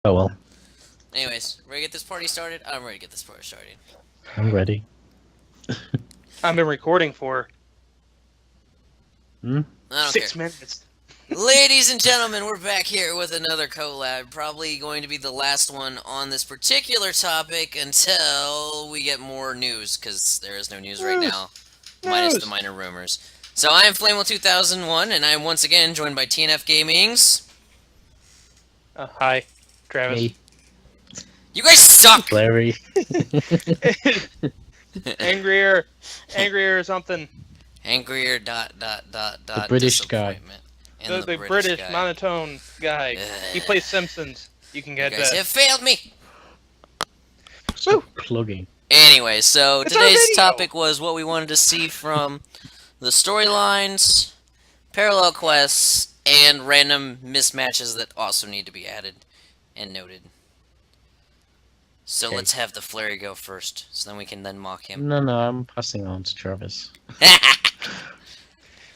Oh well, Anyways, ready to get this party started? I'm ready to get this party started. I'm ready. I've been recording for Hmm? I don't care. 6 minutes. Ladies and gentlemen, we're back here with another collab. Probably going to be the last one on this particular topic until we get more news, because there is no news right now, minus the News. minor rumors. So I am Flamewell2001, and I am once again joined by TNFGaming's. Hi, Travis. Hey, You guys suck! Larry. angrier, angrier or something. Angrier The British guy. disappointment. And The, the the British British guy. monotone guy. He Ugh. plays Simpsons. You can You get guys that. have failed me! Woo! Plugging. Anyway, so It's our today's video. topic was what we wanted to see from the storylines, parallel quests, and random mismatches that also need to be added and noted. So Okay. let's have the Flurry go first, so then we can then mock him. No, I'm passing on to Travis.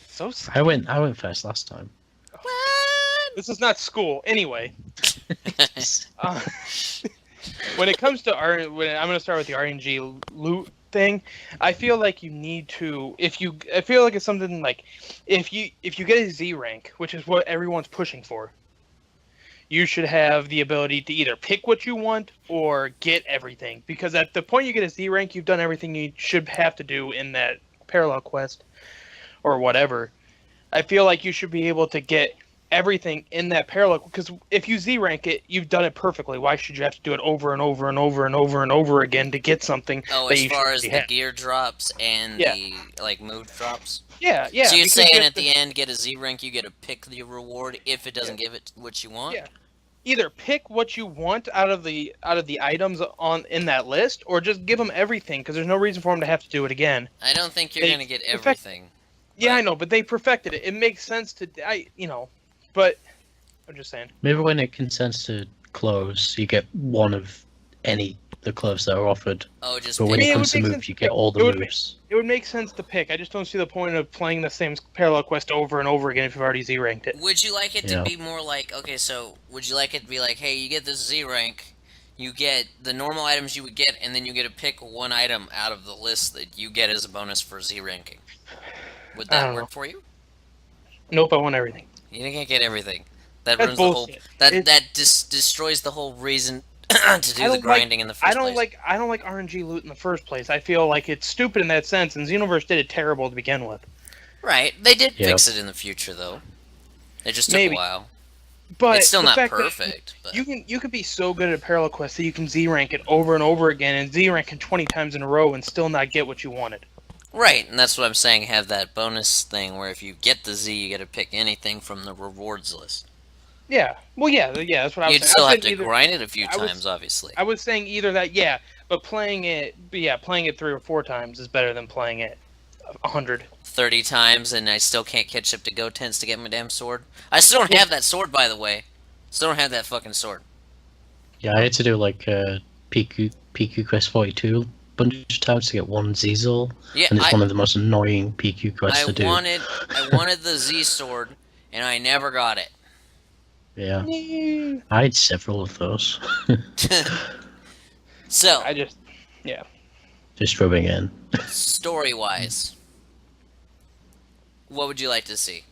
So I went first last time. this is not school. Anyway, uh, when it comes to I'm going to start with the RNG loot thing. I feel like you need to I feel like it's something like if you get a Z rank, which is what everyone's pushing for. You should have the ability to either pick what you want or get everything. Because at the point you get a Z rank, you've done everything you should have to do in that parallel quest or whatever. I feel like you should be able to get everything in that parallel. Because if you Z rank it, you've done it perfectly. Why should you have to do it over and over and over and over and over again to get something Oh, that as you far should as the have? gear drops and Yeah. the move drops. Yeah. So you're because saying you have at to- the end, get a Z rank, you get to pick the reward if it doesn't give it what you want. Yeah. Either pick what you want out of the items in that list, or just give them everything. Because there's no reason for them to have to do it again. I don't think you're They gonna get perfect- everything. Yeah, But- I know, but they perfected it. It makes sense but I'm just saying. Maybe when it consents to clothes, you get one of any the clothes that are offered. Oh, just But when pick it it comes would to make moves, sense you to get pick. all the It would moves. It would make sense to pick. I just don't see the point of playing the same parallel quest over and over again if you've already Z ranked it. Would you like it to Yeah. be more like, okay, so would you like it to be like, hey, you get this Z rank, you get the normal items you would get, and then you get to pick one item out of the list that you get as a bonus for Z ranking? Would I that don't work know. for you? Nope, I want everything. You can't get everything. That That's ruins the whole. bullshit. That destroys the whole reason to I do the don't like- grinding in the first place. I don't like RNG loot in the first place. I feel like it's stupid in that sense, and Xenoverse did it terrible to begin with. Right, they did Yeah. fix it in the future though. It just took Maybe. a while. But It's still the not fact that perfect, but you could be so good at parallel quest that you can Z rank it over and over again and Z rank it 20 times in a row and still not get what you wanted. right, and that's what I'm saying. Have that bonus thing where if you get the Z, you get to pick anything from the rewards list. Yeah. Well, yeah, that's what I was You'd saying. still I have was to saying either- grind it a few I was- times, obviously. I was saying either that, yeah, but playing it 3 or 4 times is better than playing it 100. 30 times, and I still can't catch up to Gotenks to get my damn sword. I still don't have that sword, by the way. Still don't have that fucking sword. Yeah, I had to do like PQ Quest 42 bunch of times to get one Zizel, Yeah, and it's I, one of the most annoying PQ quests I to do. I wanted the Z sword, and I never got it. Yeah, I had several of those. So, I just Just rubbing in. story-wise, what would you like to see?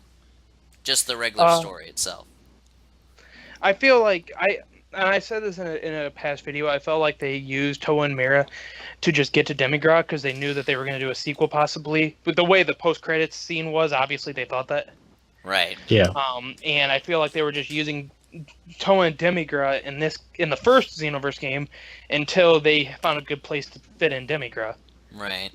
Just the regular story itself. I feel like I said this in a past video. I felt like they used Toa and Mira to just get to Demigrod because they knew that they were going to do a sequel possibly. But the way the post credits scene was, obviously they thought that. Right. Yeah, And I feel like they were just using Toa and Demigra in the first Xenoverse game until they found a good place to fit in Demigra. Right.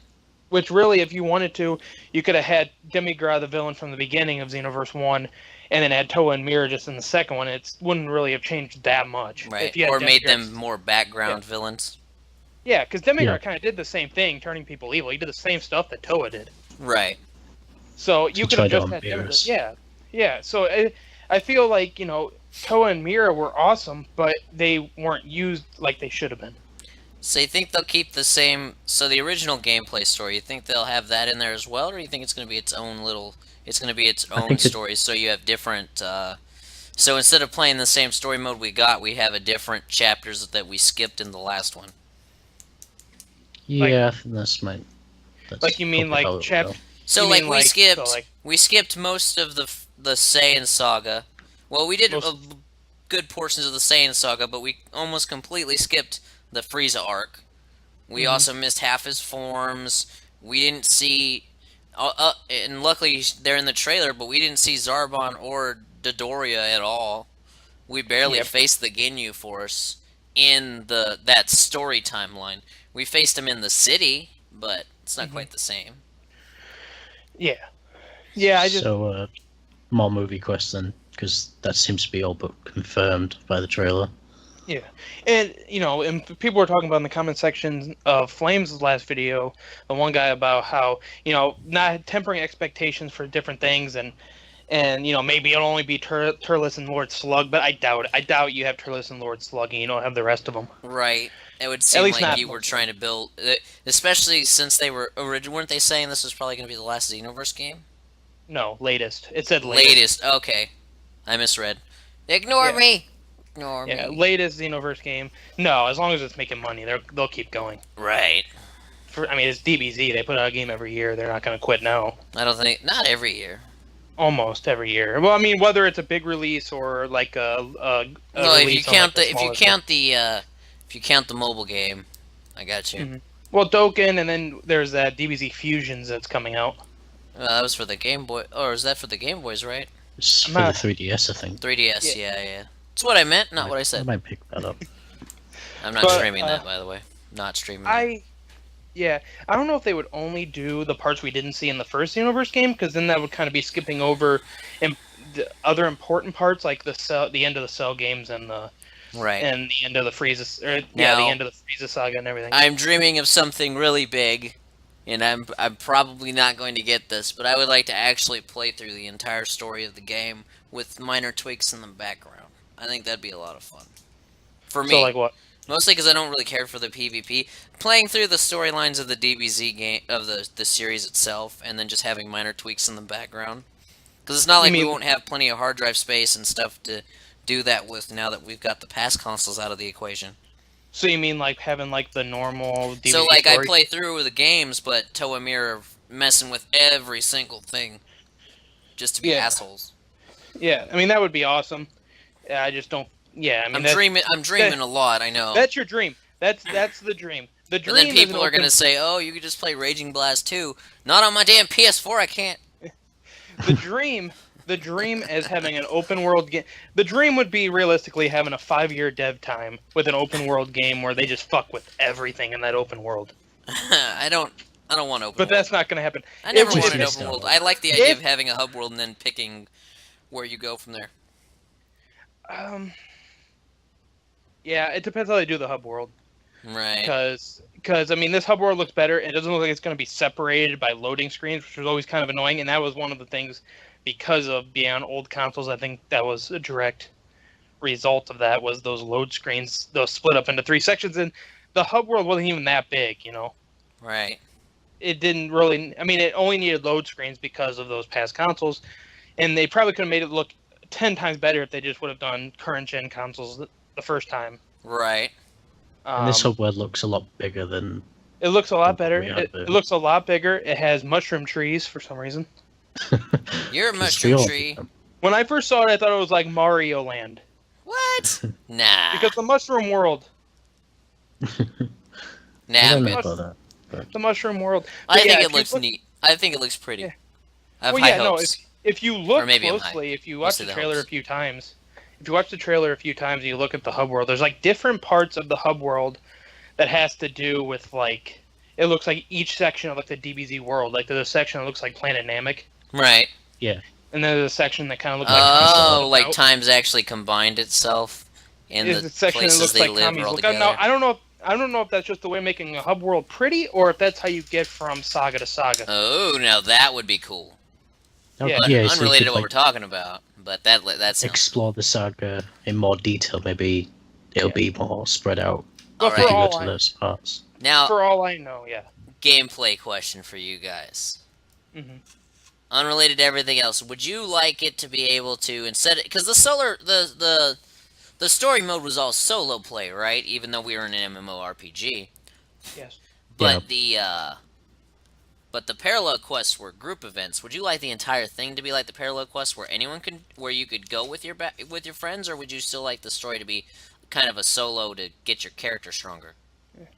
Which really, if you wanted to, you could have had Demigra, the villain from the beginning of Xenoverse 1, and then had Toa and Mira just in the second one. It wouldn't really have changed that much. Right. If you had Or made Demigra- them more background villains. Yeah, because Demigra Yeah. kind of did the same thing, turning people evil. He did the same stuff that Toa did. Right. So you To could have try just to had embarrass. Demigra. Yeah. So I feel like, Toa and Mira were awesome, but they weren't used like they should have been. So you think they'll keep the same... So the original gameplay story, you think they'll have that in there as well? Or you think it's going to be its own little... It's going to be its own think it- story, so you have different So instead of playing the same story mode we got, we have a different chapters that we skipped in the last one. Yeah, I think that's my. That's Like you mean probably how like it chap? will go. So You like mean, we like, skipped so, like- we skipped most of the Saiyan saga. Well, we did good portions of the Saiyan saga, but we almost completely skipped the Frieza arc. We also missed half his forms. We didn't see, and luckily they're in the trailer, but we didn't see Zarbon or Dodoria at all. We barely faced the Ginyu Force in that story timeline. We faced him in the city, but it's not quite the same. Yeah. Yeah, I just So, more movie quests then, because that seems to be all but confirmed by the trailer. yeah, and and people were talking about in the comment section of Flames' last video, the one guy about how not tempering expectations for different things, and maybe it'll only be Turles and Lord Slug, but I doubt it. I doubt you have Turles and Lord Slug and you don't have the rest of them. Right. It would seem least like not you were trying to build, especially since they were original. Weren't they saying this was probably going to be the last Xenoverse game? No, latest. It said latest. Latest. Okay, I misread. Ignore me. Ignore Yeah, me. latest Xenoverse game. No, as long as it's making money, they'll keep going. Right. I mean, it's DBZ. They put out a game every year. They're not going to quit now. I don't think not every year. Almost every year. Well, I mean, whether it's a big release or like a No, if you release on, count like, the if you count the mobile game, I got you. Well, Dokkan, and then there's that DBZ Fusions that's coming out. That was for the Game Boy, or is that for the Game Boys? Right. It's for not- the 3DS, I think. 3DS. Yeah. That's what I meant, not what I I said. might pick that up. I'm not But, streaming that, by the way. Not streaming. That. I don't know if they would only do the parts we didn't see in the first Xenoverse game, because then that would kind of be skipping over the other important parts, like the end of the Cell games and the Right. and the end of the Frieza, the Now- end of the Frieza saga and everything. I'm dreaming of something really big, and I'm probably not going to get this, but I would like to actually play through the entire story of the game with minor tweaks in the background. I think that'd be a lot of fun. For me. So like what? Mostly because I don't really care for the PvP. Playing through the storylines of the DBZ game, of the series itself, and then just having minor tweaks in the background. Because it's not like we won't have plenty of hard drive space and stuff to do that with now that we've got the past consoles out of the equation. So you mean like having like the normal DBZ So like story? I play through the games, but Toa Mirror messing with every single thing, just to be assholes. Yeah, I mean that would be awesome. I just don't. Yeah, I mean I'm dreaming a lot. I know. That's your dream. That's the dream. The dream. But then is people an are gonna say, "Oh, you could just play Raging Blast 2." Not on my damn PS4. I can't. The dream is having an open world game. The dream would be realistically having a 5-year dev time with an open world game where they just fuck with everything in that open world. I don't want open. But that's not going to happen. I never If- wanted if- open world. I like the idea of having a hub world and then picking where you go from there. Yeah, it depends how they do the hub world. Right. Because I mean, this hub world looks better. It doesn't look like it's going to be separated by loading screens, which was always kind of annoying. And that was one of the things, because of being on old consoles, I think that was a direct result of that, was those load screens, those split up into 3 sections. And the hub world wasn't even that big, Right. It didn't really. I mean, it only needed load screens because of those past consoles, and they probably could have made it look 10 times better if they just would have done current gen consoles the first time. Right. And this hub world looks a lot bigger than. It looks a lot than better. we had It looks a lot bigger. It has mushroom trees for some reason. You're a 'Cause mushroom we all tree. did them. When I first saw it, I thought it was like Mario Land, What? Nah. because the mushroom world, I Nah. don't know man. about that. But the mushroom world. I But think yeah, it if you looks look- neat. I think it looks pretty. Yeah. I have Well, high yeah, no. hopes. If you look Or maybe I'm high. closely, if you watch Mostly the the trailer hopes. a few times, if you watch the trailer a few times, and you look at the hub world. There's like different parts of the hub world that has to do with like. It looks like each section of like the DBZ world. Like there's a section that looks like Planet Namek, Right. yeah, and then there's a section that kind of looks like. Oh, Kami's like Lookout. Time's actually combined itself in Is the the section that places looks they like live Kami's all Lookout. together. Now, I don't know if that's just the way of making a hub world pretty, or if that's how you get from saga to saga. Oh, now that would be cool. Yeah. But yeah, so you unrelated could, to what like, we're talking about. But that's explore the saga in more detail. Maybe it'll be more spread out. But Alright. for If you go all to those parts. now for all I know, yeah. gameplay question for you guys. Mhm. unrelated to everything else, would you like it to be able to instead? Because the story mode was all solo play, right? Even though we were in an MMORPG, Yes. but Yeah. but the parallel quests were group events. Would you like the entire thing to be like the parallel quests, where where you could go with your friends, or would you still like the story to be kind of a solo to get your character stronger?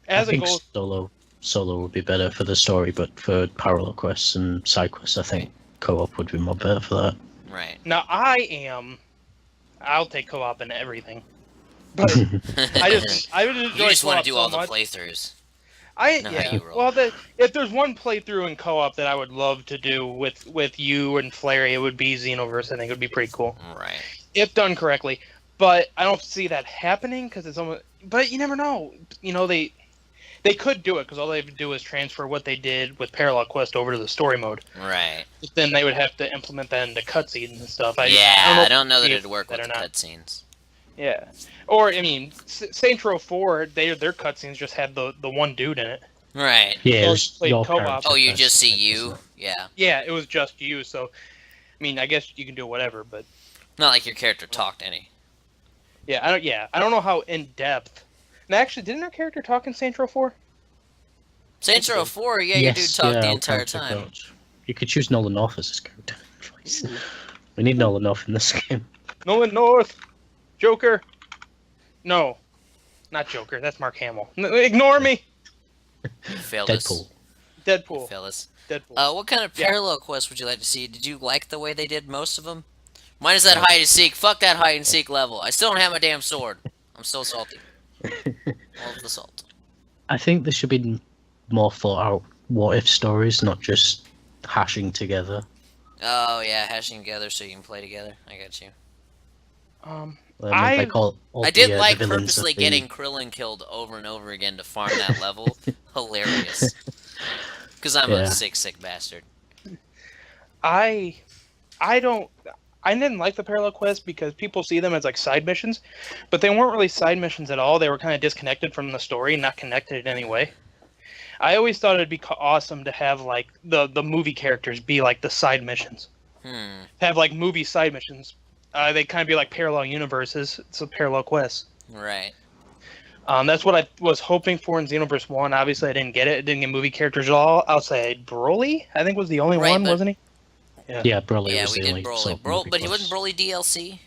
As I a think goal, solo would be better for the story, but for parallel quests and side quests, I think co-op would be more better for that. Right. now I'll take co-op in everything. But I would enjoy You just want co-op to do so all the much. playthroughs. Know how Yeah. you roll. Well, if there's one playthrough in co-op that I would love to do with you and Flary, it would be Xenoverse. I think it would be pretty cool Right. if done correctly. But I don't see that happening because it's almost. But you never know. You know they could do it because all they have to do is transfer what they did with Parallel Quest over to the story mode. Right. But then they would have to implement that into cutscenes and stuff. I don't know that if it'd work with or the not. cutscenes. Yeah, or I mean, Saints Row 4, their cutscenes just had the one dude in it. Right. Yeah, Or it was played your co-op. character Oh, you first, just see like, you? wasn't it? Yeah. Yeah, it was just you. So, I mean, I guess you can do whatever, but Not like your character talked any. yeah, I don't know how in depth. And actually, didn't our character talk in Saints Row 4? Saints Row 4, yeah, your dude talked the entire time. You could choose Nolan North as his character. We need Nolan North in this game. Nolan North, Joker. No, not Joker. That's Mark Hamill. Ignore me. You failed us. Deadpool. You Deadpool. failed us. Deadpool. What kind of Yeah. parallel quests would you like to see? Did you like the way they did most of them? Minus that hide and seek. Fuck that hide and seek level. I still don't have my damn sword. I'm still salty. All of the salt. I think there should be more thought out what if stories, not just hashing together. Oh yeah, hashing together so you can play together. I got you. Like all I did the like villains purposely of the- getting Krillin killed over and over again to farm that level. Hilarious. Because I'm Yeah. a sick bastard. I didn't like the parallel quests because people see them as like side missions, but they weren't really side missions at all. They were kind of disconnected from the story, not connected in any way. I always thought it'd be awesome to have like the movie characters be like the side missions. Have like movie side missions. They kind of be like parallel universes. It's a parallel quest. Right. That's what I was hoping for in Xenoverse 1. Obviously, I didn't get it. It didn't get movie characters at all. Outside Broly, I think was the only Right, one, but- wasn't he? Yeah, Broly Yeah, was we the did only Broly. sort of movie But he quest. wasn't Broly DLC?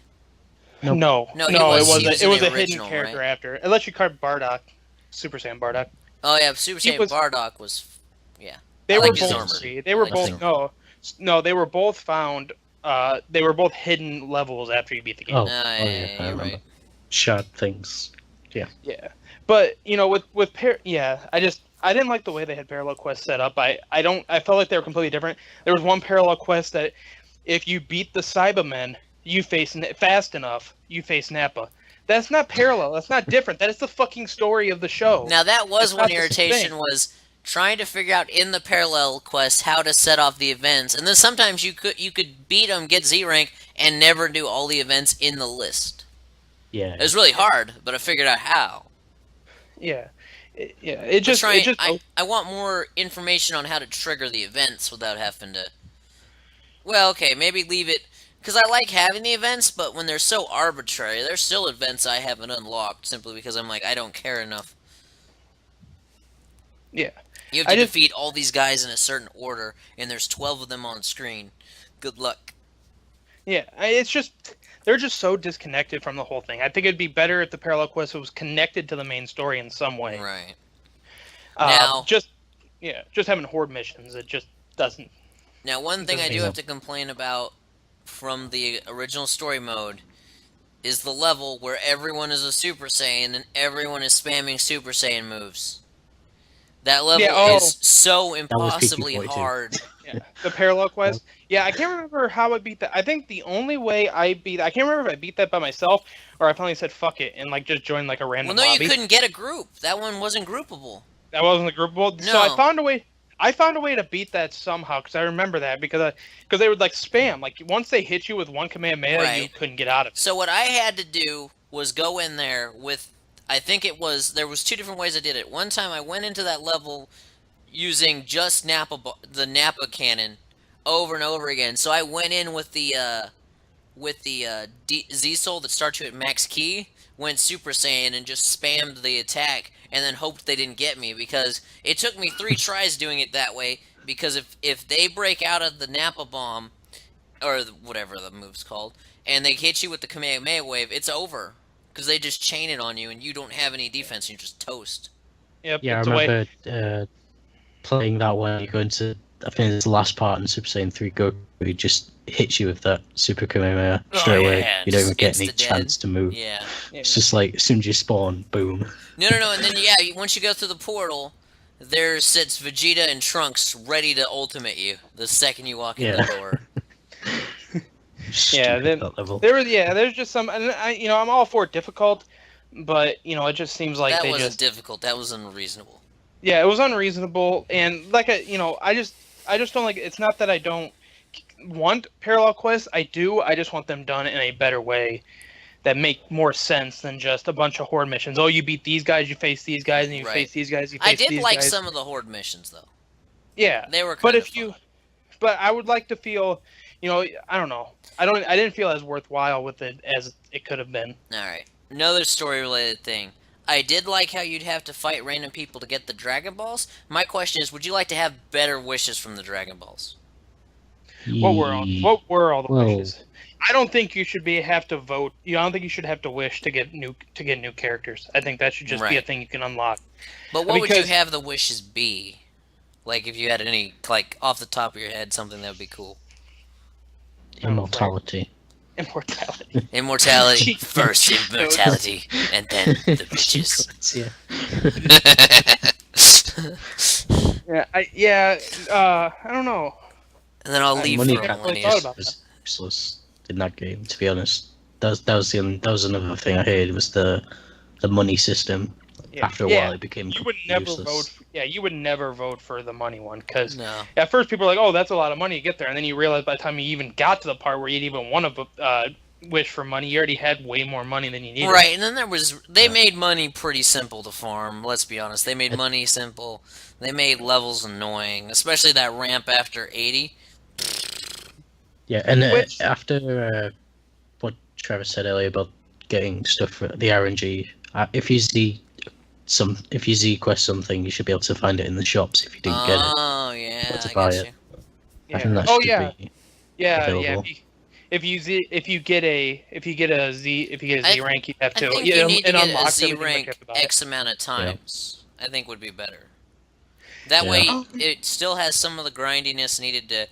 Nope. No, No, he it was was in a the hidden original, character right? after. Unless you card Bardock, Super Saiyan Bardock. Oh yeah, Super He Saiyan was- Bardock was. They I were like his both armor. free. They were I like both his no. They were both found. They were both hidden levels after you beat the game. Oh, Yeah, yeah, yeah, I you're remember. right. Shard things. Yeah, but you know, I didn't like the way they had parallel quests set up. I felt like they were completely different. There was one parallel quest that if you beat the Cybermen, you face fast enough, you face Nappa. That's not parallel. That's not different. That is the fucking story of the show. Now that was It's one not the same irritation thing. was trying to figure out in the parallel quest how to set off the events, and then sometimes you could beat them, get Z rank, and never do all the events in the list. Yeah. It was really hard, but I figured out how. Yeah, it just I want more information on how to trigger the events without having to. Well, okay, maybe leave it because I like having the events, but when they're so arbitrary, there's still events I haven't unlocked simply because I'm like I don't care enough. Yeah. You have to defeat all these guys in a certain order, and there's 12 of them on screen. Good luck. Yeah, it's just they're just so disconnected from the whole thing. I think it'd be better if the parallel quest was connected to the main story in some way. Right. Now, just having horde missions, it just doesn't. Now, one thing I do Yeah. have to complain about from the original story mode is the level where everyone is a Super Saiyan and everyone is spamming Super Saiyan moves. That level is so impossibly PQ-42. hard. Yeah, the parallel quest. Yeah, I can't remember how I beat that. I think the only way I can't remember if I beat that by myself or I finally said fuck it and like just joined like a random Well, no, lobby. you couldn't get a group. That one wasn't groupable. That wasn't the groupable. So No. I found a way. I found a way to beat that somehow because I remember that because they would like spam. Like once they hit you with one Kamehameha, you Right. couldn't get out of it. So what I had to do was go in there with, I think there was two different ways I did it. One time I went into that level using just the Nappa cannon over and over again. So I went in with the Z Soul that starts you at max key, went Super Saiyan and just spammed the attack, and then hoped they didn't get me because it took me 3 tries doing it that way. Because if they break out of the Nappa bomb or whatever the move's called, and they hit you with the Kamehameha wave, it's over because they just chain it on you, and you don't have any defense. And you're just toast. Yep. Yeah, I it's a way. remember playing that when you go into, I think it's the last part in Super Saiyan 3 Goku, he just hits you with that Super Kamehameha straight away. Yeah, You don't even get any insta-dead. chance to move. Yeah. It's just like, as soon as you spawn, boom. No, and then once you go through the portal, there sits Vegeta and Trunks ready to ultimate you the second you walk in the door. Yeah, then that level. there's just some, and I'm all for difficult, but it just seems like That they wasn't just difficult. That was unreasonable. yeah, it was unreasonable, and like I just don't like. It's not that I don't want parallel quests. I do. I just want them done in a better way that make more sense than just a bunch of horde missions. Oh, you beat these guys, you face these guys, and you Right. face these guys, you face I did these like guys. some of the horde missions though. Yeah, They were kind but of if fun. you, but I would like to feel, I don't know. I didn't feel as worthwhile with it as it could have been. Alright. Another story related thing. I did like how you'd have to fight random people to get the Dragon Balls. My question is, would you like to have better wishes from the Dragon Balls? What were all the Well- wishes? I don't think you should have to vote. I don't think you should have to wish to get new characters. I think that should just be a Right. thing you can unlock. But what would you Because- have the wishes be? Like, if you had any, like, off the top of your head, something that would be cool. Immortality. Immortality. Immortality. Cheat First codes. immortality, and then the bitches. Yeah. I don't know. And then I'll leave Money for a can't really millennium. thought about was useless in that game, to be honest. That was another thing I hated, was the money system. Yeah. After a Yeah, while, it became you would never useless. vote. You would never vote for the money one because No. at first people are like, "Oh, that's a lot of money to get there," and then you realize by the time you even got to the part where you'd even want to wish for money, you already had way more money than you needed. Right, and then they made money pretty simple to farm, let's be honest. They made money simple. They made levels annoying, especially that ramp after 80. Yeah, and Which- after what Trevor said earlier about getting stuff for the RNG, if you Z quest something, you should be able to find it in the shops if you didn't get it. Oh, yeah, to I buy get it. you. I think that Oh should yeah. be Yeah. available. If you get a Z I- rank, you have I to. think you need to it get a unlocks Z everything, but you rank have to buy it. X amount of times. I think would be better. That way, it still has some of the grindiness needed to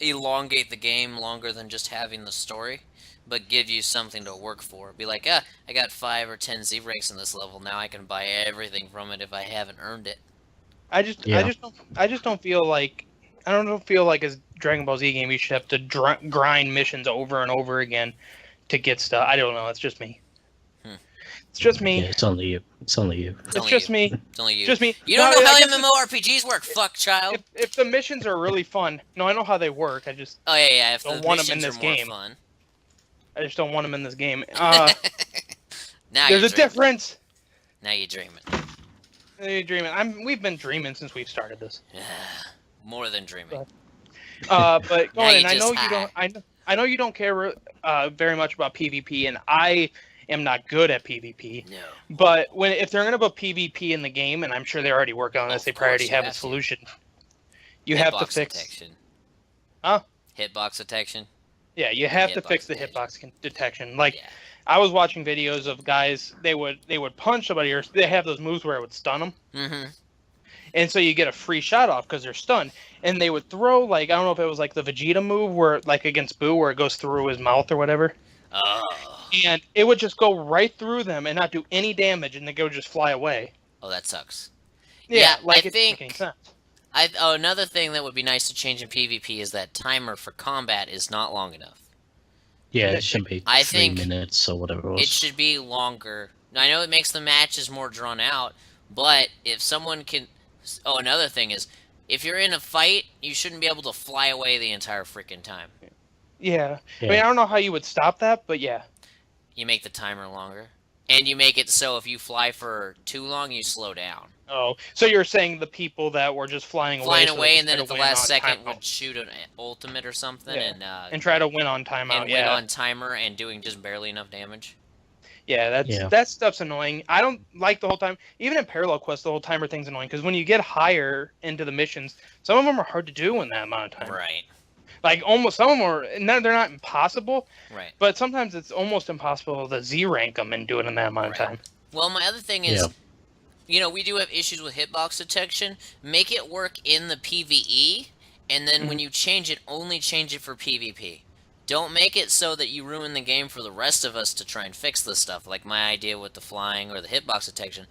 elongate the game longer than just having the story, but give you something to work for. Be like, I got 5 or 10 Z ranks in this level. Now I can buy everything from it if I haven't earned it. I just don't feel like as Dragon Ball Z game you should have to grind missions over and over again to get stuff. I don't know. It's just me. It's just me. Yeah, it's only you. It's only you. It's It's only just you. me. It's only you. Just me. You don't No, know I how guess MMORPGs work, fuck child. if the missions are really fun, no, I know how they work. I just Oh yeah. If don't the want 'em in missions this are more game. fun. don't want them in this game. Now There's you're a dreaming. difference. Now you're dreaming. You're dreaming. We've been dreaming since we've started this. More than dreaming. But Now going, you I know just you don't. I know you don't care very much about PvP, and I am not good at PvP. No. But if they're gonna put PvP in the game, and I'm sure they're already working on this, Of they probably already course you have a have to. solution. You have to Hitbox fix. detection. Huh? Hitbox detection. Yeah, you have to Hitbox fix the detection. hitbox detection. Like Yeah. I was watching videos of guys, they would punch somebody, or they have those moves where it would stun them, Mm-hmm. and so you get a free shot off because they're stunned. And they would throw, like, I don't know if it was like the Vegeta move where, like, against Boo, where it goes through his mouth or whatever, Oh. and it would just go right through them and not do any damage, and they would just fly away. Oh, that sucks. Yeah, Yeah, like I it doesn't think- make any sense. Another thing that would be nice to change in PvP is that timer for combat is not long enough. Yeah, it should be I 3 think minutes or whatever it was. It should be longer. Now, I know it makes the matches more drawn out, but if someone can... Oh, another thing is, if you're in a fight, you shouldn't be able to fly away the entire freaking time. Yeah. I Yeah. mean, I don't know how you would stop that, but yeah. You make the timer longer. And you make it so if you fly for too long, you slow down. Oh, so you're saying the people that were just flying away, And then at the last second would shoot an ultimate or something, and try to win on timeout, win on timer, and doing just barely enough damage. Yeah, that stuff's annoying. I don't like the whole time. Even in Parallel Quest, the whole timer thing's annoying because when you get higher into the missions, some of them are hard to do in that amount of time. Right. Like almost some of them are. No, they're not impossible. Right. But sometimes it's almost impossible to Z rank them and do it in that amount of time. Well, my other thing is, we do have issues with hitbox detection. Make it work in the PvE, and then when you change it, only change it for PvP. Don't make it so that you ruin the game for the rest of us to try and fix this stuff, like my idea with the flying or the hitbox detection.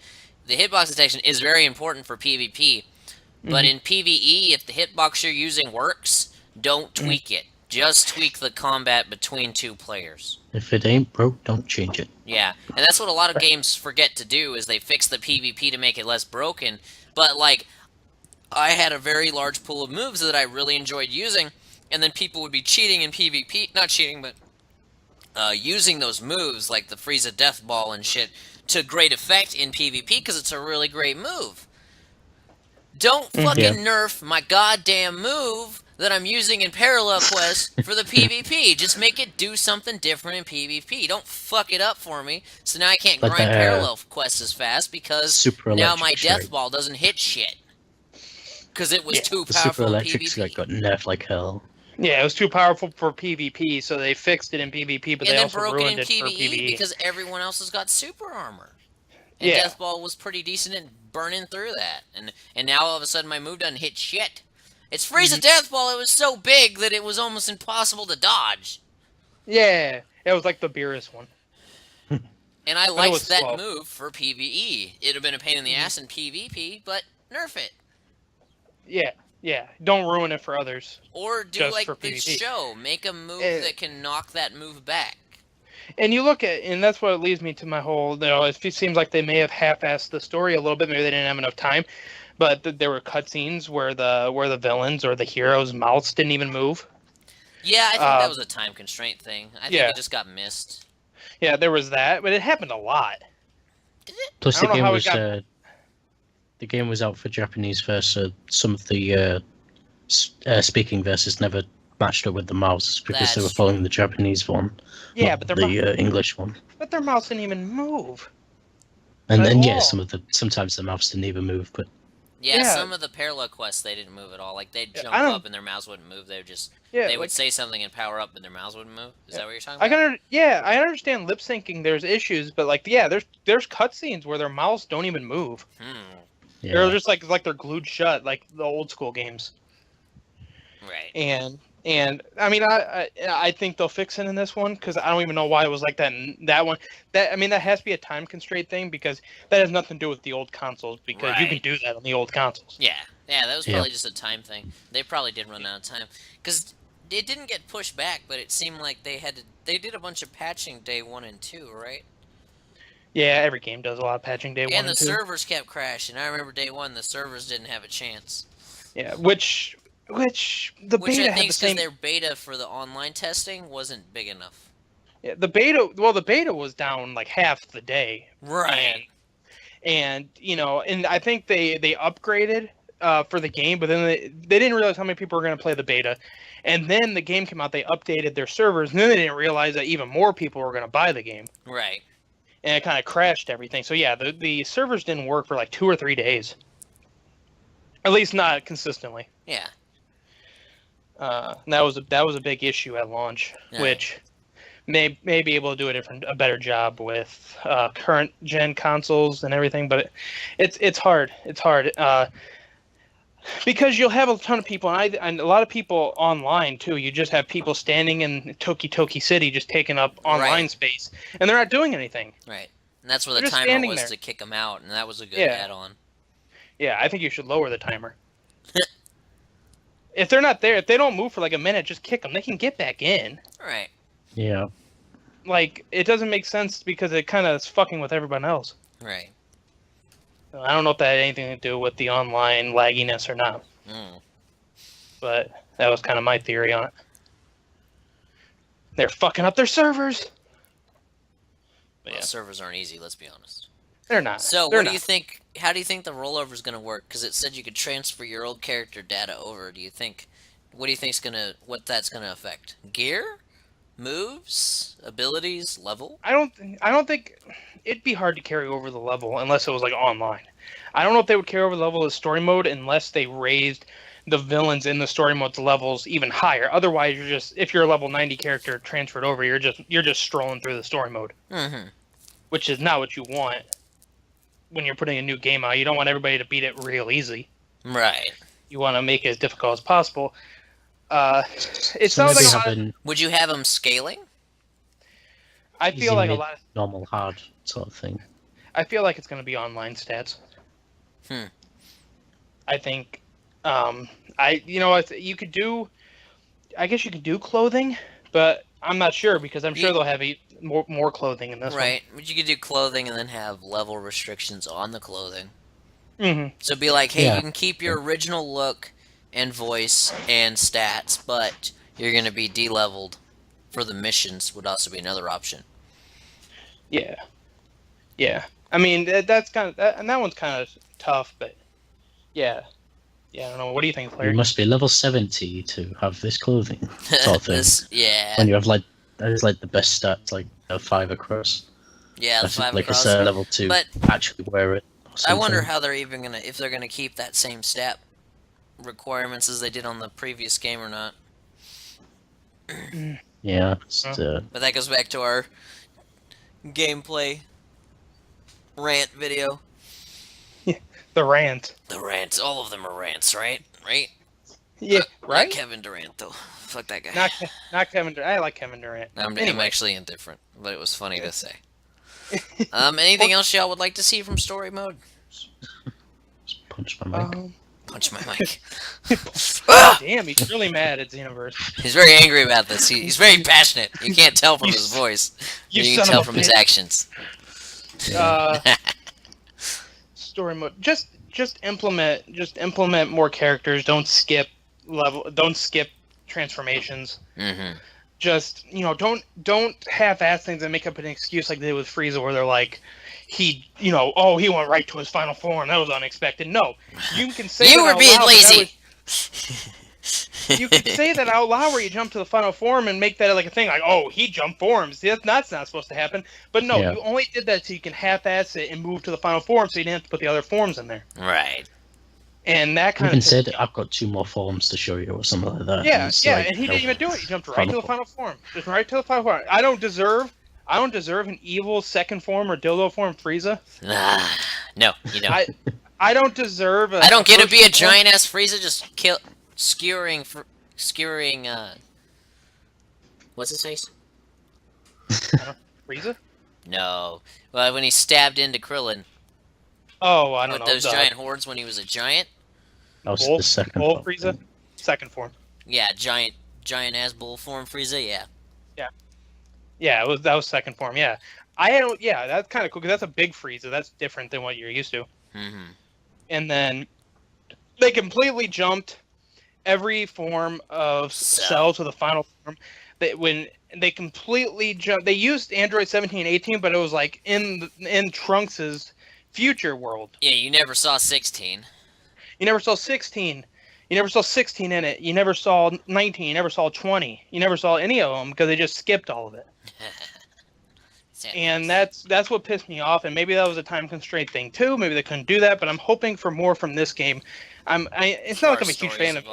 The hitbox detection is very important for PvP, but in PvE, if the hitbox you're using works, don't tweak it. Just tweak the combat between two players. If it ain't broke, don't change it. Yeah, and that's what a lot of games forget to do, is they fix the PvP to make it less broken, but, like, I had a very large pool of moves that I really enjoyed using, and then people would be cheating in PvP, not cheating, but using those moves, like the Frieza Death Ball and shit, to great effect in PvP, because it's a really great move. Don't fucking nerf my goddamn move that I'm using in Parallel Quest for the PvP. Just make it do something different in PvP. Don't fuck it up for me, so now I can't grind Parallel Quest as fast, because now my Death Ball doesn't hit shit. Because it was too powerful in PvP. Super Electrics got nerfed like hell. Yeah, it was too powerful for PvP, so they fixed it in PvP, but they also ruined it for PvE. Because everyone else has got super armor. And Death Ball was pretty decent at burning through that. And now all of a sudden my move doesn't hit shit. It's Frieza Death Ball, it was so big that it was almost impossible to dodge. Yeah, it was like the Beerus one. And I liked that move for PvE. It'd have been a pain in the ass in PvP, but nerf it. Yeah. Don't ruin it for others. Or do like this show. Make a move that can knock that move back. And you look at, and that's what leads me to my whole, it seems like they may have half-assed the story a little bit. Maybe they didn't have enough time. But there were cutscenes where the villains or the heroes' mouths didn't even move. Yeah, I think that was a time constraint thing. I think it just got missed. Yeah, there was that, but it happened a lot. Did it? Plus, the game was out for Japanese first, so some of the speaking verses never matched up with the mouse because they were following the Japanese one. Yeah, but the English one. But their mouths didn't even move. And then sometimes the mouths didn't even move, but. Yeah, some of the Parallel Quests, they didn't move at all. Like, they'd jump up and their mouths wouldn't move. They would just... they would say something and power up and their mouths wouldn't move. Is that what you're talking about? I understand lip syncing, there's issues, but, like, there's cutscenes where their mouths don't even move. Yeah. They're just, like they're glued shut, like the old school games. Right. And I mean, I think they'll fix it in this one, because I don't even know why it was like that in that one. That has to be a time constraint thing, because that has nothing to do with the old consoles, because you can do that on the old consoles. Yeah, that was probably just a time thing. They probably did run out of time, because it didn't get pushed back, but it seemed like they did a bunch of patching day 1 and 2, right? Yeah, every game does a lot of patching day 1 and 2. And the servers kept crashing. I remember day 1, the servers didn't have a chance. Yeah, which the beta I think had the same. Their beta for the online testing wasn't big enough. Yeah, the beta was down like half the day. Right. And and I think they upgraded for the game, but then they didn't realize how many people were going to play the beta. And then the game came out, they updated their servers, and then they didn't realize that even more people were going to buy the game. Right. And it kind of crashed everything. So yeah, the servers didn't work for like 2 or 3 days. At least not consistently. Yeah. That was a big issue at launch, which may be able to do a better job with current gen consoles and everything, but it's hard. It's hard because you'll have a ton of people, and a lot of people online too. You just have people standing in Toki City just taking up online space, and they're not doing anything. Right, and that's where the timer was to kick them out, and that was a good add-on. Yeah, I think you should lower the timer. If they're not there, if they don't move for like a minute, just kick them. They can get back in. Right. Yeah. Like, it doesn't make sense because it kind of is fucking with everyone else. Right. I don't know if that had anything to do with the online lagginess or not. But that was kind of my theory on it. They're fucking up their servers. But Well, yeah, servers aren't easy. Let's be honest. they're not. So, They're what do not. you think? How do you think the rollover is going to work? Because it said you could transfer your old character data over. Do you think? What do you think's gonna? What that's gonna affect? Gear, moves, abilities, level? I don't think it'd be hard to carry over the level unless it was like online. I don't know if they would carry over the level of the story mode unless they raised the villains in the story mode to levels even higher. Otherwise, you're just if you're a level 90 character transferred over, you're just strolling through the story mode, Mm-hmm. which is not what you want when you're putting a new game out. You don't want everybody to beat it real easy. Right. You want to make it as difficult as possible. It So sounds maybe like a lot. having Would you have them scaling? I easy, feel like a mid, lot. normal, hard sort of thing. I feel like it's going to be online stats. Hmm. I think, you could do. I guess you could do clothing, but I'm not sure because I'm sure they'll have more clothing in this Right. But you could do clothing and then have level restrictions on the clothing. one. Mm-hmm. So it'd be like, hey, Yeah. you can keep your original look and voice and stats, but you're going to be de-leveled for the missions. Would also be another option. Yeah. Yeah. I mean, that's kind of and that one's kind of tough, but yeah. Yeah, I don't know. What do you think, You Larry? must be level 70 to have this clothing sort of thing. Yeah. When you have like that is like the best stats, like a 5 across. Yeah, the That's 5 like across. a level 2 But actually wear it. Or I wonder something. how they're even gonna, if they're gonna keep that same stat requirements as they did on the previous game or not. Yeah. But that goes back to our gameplay rant video. The rant. The rants, all of them are rants, right? Right? Yeah, Not right? Kevin Durant though. Fuck that guy. Not Kevin Durant. I like Kevin Durant. I'm Anyway. actually indifferent, but it was funny to say. Anything else y'all would like to see from story mode? Just punch my mic. Punch my mic. Damn, he's really mad at Xenoverse. He's very angry about this. He's very passionate. You can't tell from his voice. You You son can tell of a from his bitch. actions. Story mode. Just implement more characters. Don't skip transformations. Mm-hmm. Just don't half-ass things and make up an excuse like they did with Frieza, where they're like, he went right to his final form. That was unexpected. No, you can say You that were out being loud, but lazy. you can say that out loud where you jump to the final form and make that like a thing, like, oh, he jumped forms. That's not supposed to happen. But no, Yeah. you only did that so you can half-ass it and move to the final form, so you didn't have to put the other forms in there. Right. And that You kind even of said I've got 2 more forms to show you or something like that. yeah, It's yeah, like, and he didn't even do it. He jumped right Final to the final form. Just right to the final form. I don't deserve an evil second form or dildo form Frieza. No, you don't. I don't deserve I don't get to be a first form- giant ass Frieza just skewering. What's his face? Frieza? No. Well, when he stabbed into Krillin Oh, I don't with know. those giant hordes when he was a giant. That was Bull- the second Bull one. Frieza? Second form. Yeah, giant ass bull form Frieza. Yeah. Yeah, that was second form. Yeah, that's kind of cool because that's a big Frieza. That's different than what you're used to. Mm-hmm. And then they completely jumped every form of Cell to the final form. They completely jumped. They used Android 17 and 18, but it was like in Trunks's future world. Yeah, you never saw 16. You never saw 16. You never saw 16 in it. You never saw 19. You never saw 20. You never saw any of them because they just skipped all of it. And that's what pissed me off. And maybe that was a time constraint thing too. Maybe they couldn't do that. But I'm hoping for more from this game. It's not like I'm a huge fan of.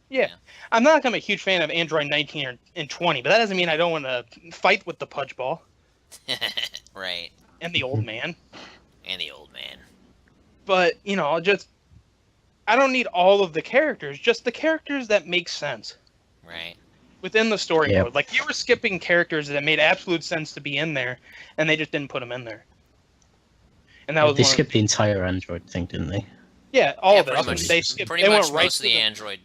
Yeah, I'm not like I'm a huge fan of Android 19 and 20. But that doesn't mean I don't want to fight with the pudge ball Right. and the old man. And the old man. But I don't need all of the characters. Just the characters that make sense. Right. Within the story Yeah. mode. Like, you were skipping characters that made absolute sense to be in there, and they just didn't put them in there. And that was They one of- skipped the entire Android thing, didn't they? yeah, all of pretty it. much. They skipped. Pretty They much went right most to of the the, Android.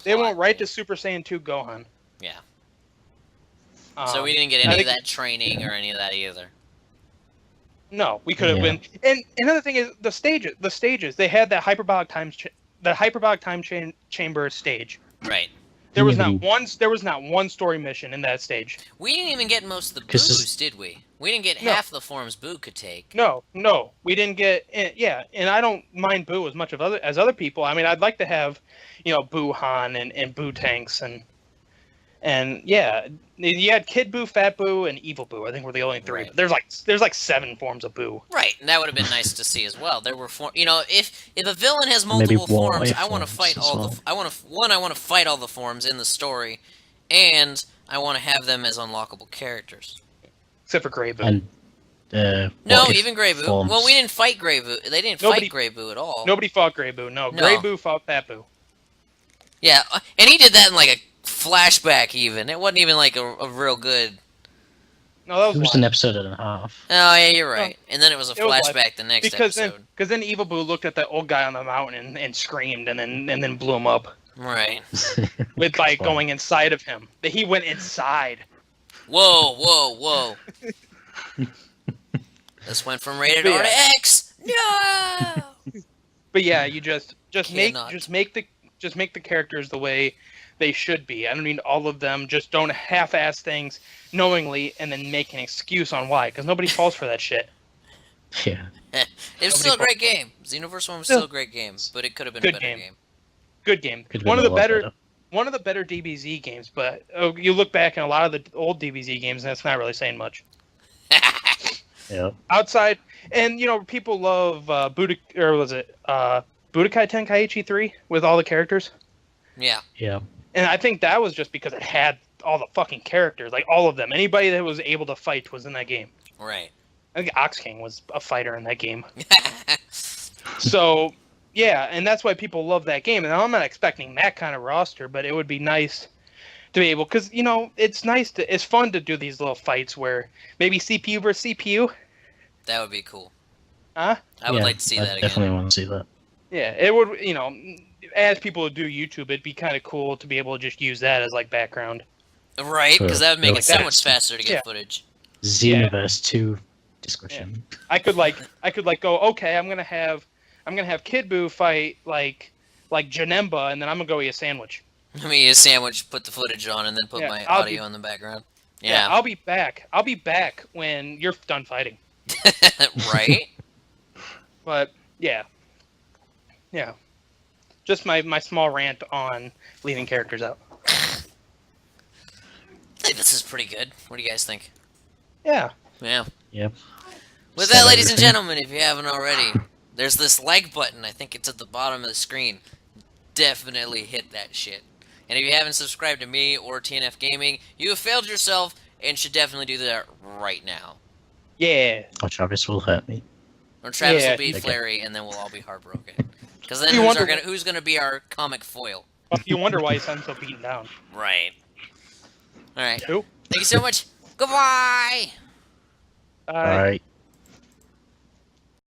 They plot. went right to Super Saiyan 2 Gohan. Yeah. So we didn't get I any of think- that training or any of that either. No, we could have Yeah. been. And another thing is the stages. They had that hyperbolic time chamber stage. Right. There was not one story mission in that stage. We didn't even get most of the 'Cause boos, did we? We didn't get No. half the forms Boo could take. No, we didn't get. Yeah, and I don't mind Boo as much as other people. I mean, I'd like to have, Boo Han and Boo tanks and yeah, you had Kid Boo, Fat Boo, and Evil Boo. I think were the only three. Right. But there's like 7 forms of Boo. Right, and that would have been nice to see as well. There were if a villain has multiple forms, I want to fight all the. I want to fight all the forms in the story, and I want to have them as unlockable characters. Except for Grey Boo. And No, even Grey Boo. forms? Well, we didn't fight Grey Boo. They didn't fight Grey Boo at all. Nobody fought Grey Boo. No, Grey Boo fought Fat Boo. Yeah, and he did that in like a flashback. Even it wasn't even like a real good. No, that It was an episode and a half. Oh yeah, you're right. And then it was a flashback the next episode. Because then Evil Boo looked at the old guy on the mountain and screamed and then blew him up Right. with like going inside of him. He went inside. Whoa, whoa, whoa. This went from rated R to X. No. But yeah, you just make Cannot. the characters the way they should be. I don't mean all of them. Just don't half-ass things knowingly and then make an excuse on why. Because nobody falls for that shit. Yeah. It was still a great game. Xenoverse 1 was still a great game, but it could have been a better game. Good game. Could've One been of a the lot better DBZ games. But you look back in a lot of the old DBZ games, and that's not really saying much. Yeah. Outside, and people love Budokai Tenkaichi 3 with all the characters. Yeah. Yeah. And I think that was just because it had all the fucking characters, like all of them. Anybody that was able to fight was in that game. Right. I think Ox King was a fighter in that game. So, yeah, and that's why people love that game. And I'm not expecting that kind of roster, but it would be nice to be able, because it's fun to do these little fights where maybe CPU versus CPU. That would be cool. Huh? I would like to see that again. Definitely want to see that. Yeah, it would. As people do YouTube, it'd be kind of cool to be able to just use that as like background. Right, because that would make it so that. much faster to get footage. Xenoverse 2 discussion. Yeah. I could go, okay, I'm gonna have Kid Boo fight like Janemba, and then I'm gonna go eat a sandwich. Let me eat a sandwich, put the footage on, and then put my audio in the background. Yeah. I'll be back. I'll be back when you're done fighting. Right? But yeah. Just my small rant on leaving characters out. I think this is pretty good. What do you guys think? Yeah. Yeah. Yep. With Said that, ladies and everything. gentlemen, if you haven't already, there's this like button. I think it's at the bottom of the screen. Definitely hit that shit. And if you haven't subscribed to me or TNFGaming, you have failed yourself and should definitely do that right now. Yeah. Or Travis will hurt me. Or Travis will be Okay. Flary, and then we'll all be heartbroken. Because then You wonder- who's gonna be our comic foil? You wonder why his son's so beaten down. Right. All right. Who? Thank you so much. Goodbye. Alright.